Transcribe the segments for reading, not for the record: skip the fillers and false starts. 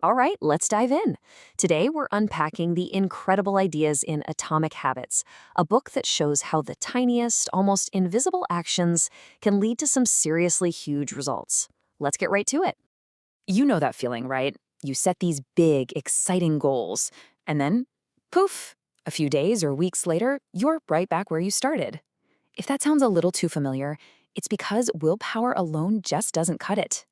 All right, let's dive in. Today, we're unpacking the incredible ideas in Atomic Habits, a book that shows how the tiniest, almost invisible actions can lead to some seriously huge results. Let's get right to it. You know that feeling, right? You set these big, exciting goals, and then, poof, a few days or weeks later, you're right back where you started. If that sounds a little too familiar, it's because willpower alone just doesn't cut it.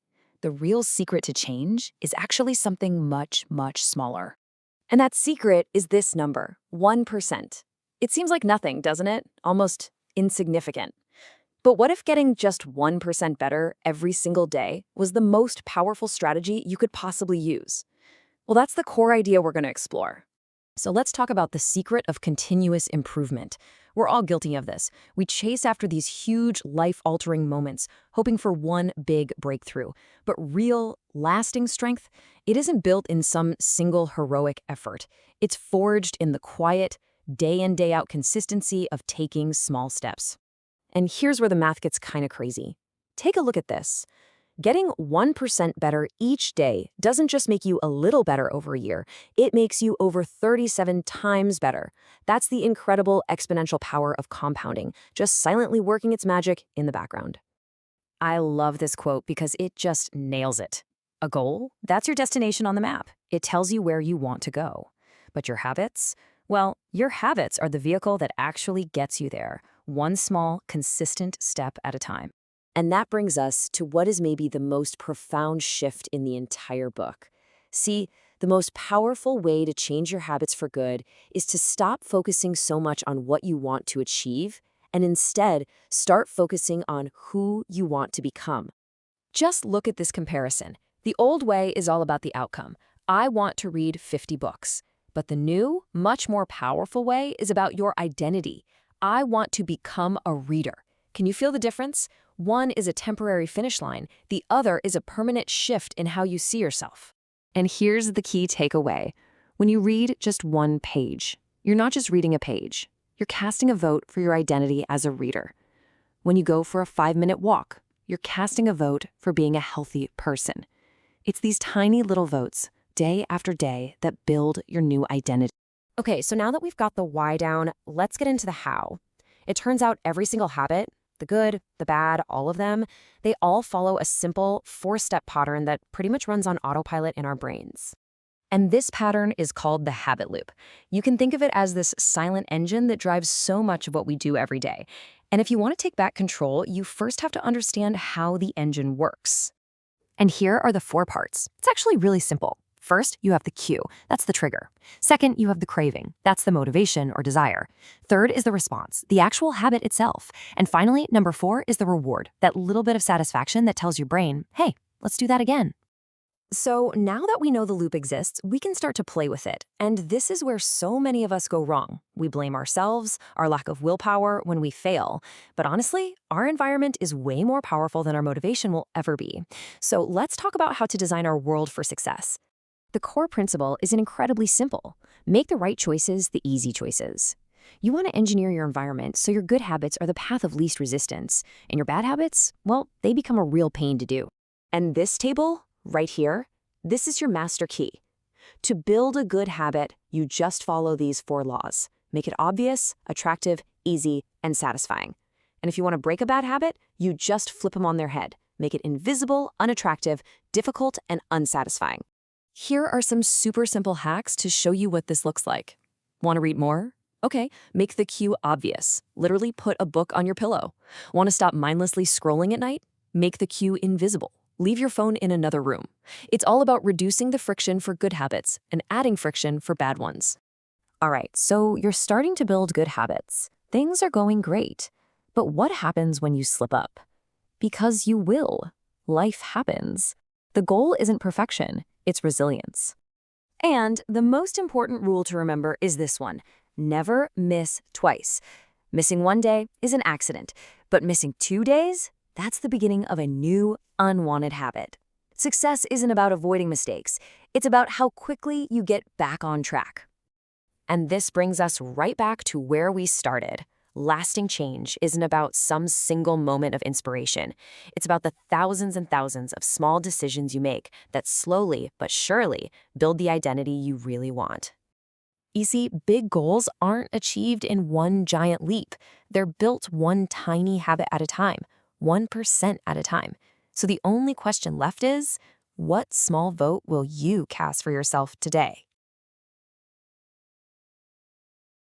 The real secret to change is actually something much, much smaller. And that secret is this number, 1%. It seems like nothing, doesn't it? Almost insignificant. But what if getting just 1% better every single day was the most powerful strategy you could possibly use? Well, that's the core idea we're going to explore. So let's talk about the secret of continuous improvement. We're all guilty of this. We chase after these huge, life-altering moments, hoping for one big breakthrough. But real, lasting strength, it isn't built in some single heroic effort. It's forged in the quiet, day-in, day-out consistency of taking small steps. And here's where the math gets kind of crazy. Take a look at this. Getting 1% better each day doesn't just make you a little better over a year, it makes you over 37 times better. That's the incredible exponential power of compounding, just silently working its magic in the background. I love this quote because it just nails it. A goal? That's your destination on the map. It tells you where you want to go. But your habits? Well, your habits are the vehicle that actually gets you there, one small, consistent step at a time. And that brings us to what is maybe the most profound shift in the entire book. See, the most powerful way to change your habits for good is to stop focusing so much on what you want to achieve and instead start focusing on who you want to become. Just look at this comparison. The old way is all about the outcome. I want to read 50 books. But the new, much more powerful way is about your identity. I want to become a reader. Can you feel the difference? One is a temporary finish line. The other is a permanent shift in how you see yourself. And here's the key takeaway. When you read just one page, you're not just reading a page. You're casting a vote for your identity as a reader. When you go for a 5-minute walk, you're casting a vote for being a healthy person. It's these tiny little votes, day after day, that build your new identity. Okay, so now that we've got the why down, let's get into the how. It turns out every single habit, the good, the bad, all of them, they all follow a simple 4-step pattern that pretty much runs on autopilot in our brains. And this pattern is called the habit loop. You can think of it as this silent engine that drives so much of what we do every day. And if you want to take back control, you first have to understand how the engine works. And here are the 4 parts. It's actually really simple. First, you have the cue. That's the trigger. Second, you have the craving. That's the motivation or desire. Third is the response, the actual habit itself. And finally, number 4 is the reward, that little bit of satisfaction that tells your brain, hey, let's do that again. So now that we know the loop exists, we can start to play with it. And this is where so many of us go wrong. We blame ourselves, our lack of willpower when we fail. But honestly, our environment is way more powerful than our motivation will ever be. So let's talk about how to design our world for success. The core principle is incredibly simple. Make the right choices the easy choices. You want to engineer your environment so your good habits are the path of least resistance, and your bad habits, well, they become a real pain to do. And this table, right here, this is your master key. To build a good habit, you just follow these 4 laws. Make it obvious, attractive, easy, and satisfying. And if you want to break a bad habit, you just flip them on their head. Make it invisible, unattractive, difficult, and unsatisfying. Here are some super simple hacks to show you what this looks like. Want to read more? Okay, make the cue obvious. Literally put a book on your pillow. Want to stop mindlessly scrolling at night? Make the cue invisible. Leave your phone in another room. It's all about reducing the friction for good habits and adding friction for bad ones. All right, so you're starting to build good habits. Things are going great. But what happens when you slip up? Because you will. Life happens. The goal isn't perfection. It's resilience. And the most important rule to remember is this one. Never miss twice. Missing one day is an accident, but missing 2 days, that's the beginning of a new, unwanted habit. Success isn't about avoiding mistakes. It's about how quickly you get back on track. And this brings us right back to where we started. Lasting change isn't about some single moment of inspiration. It's about the thousands and thousands of small decisions you make that slowly but surely build the identity you really want. You see, big goals aren't achieved in one giant leap. They're built one tiny habit at a time, 1% at a time. So the only question left is, what small vote will you cast for yourself today?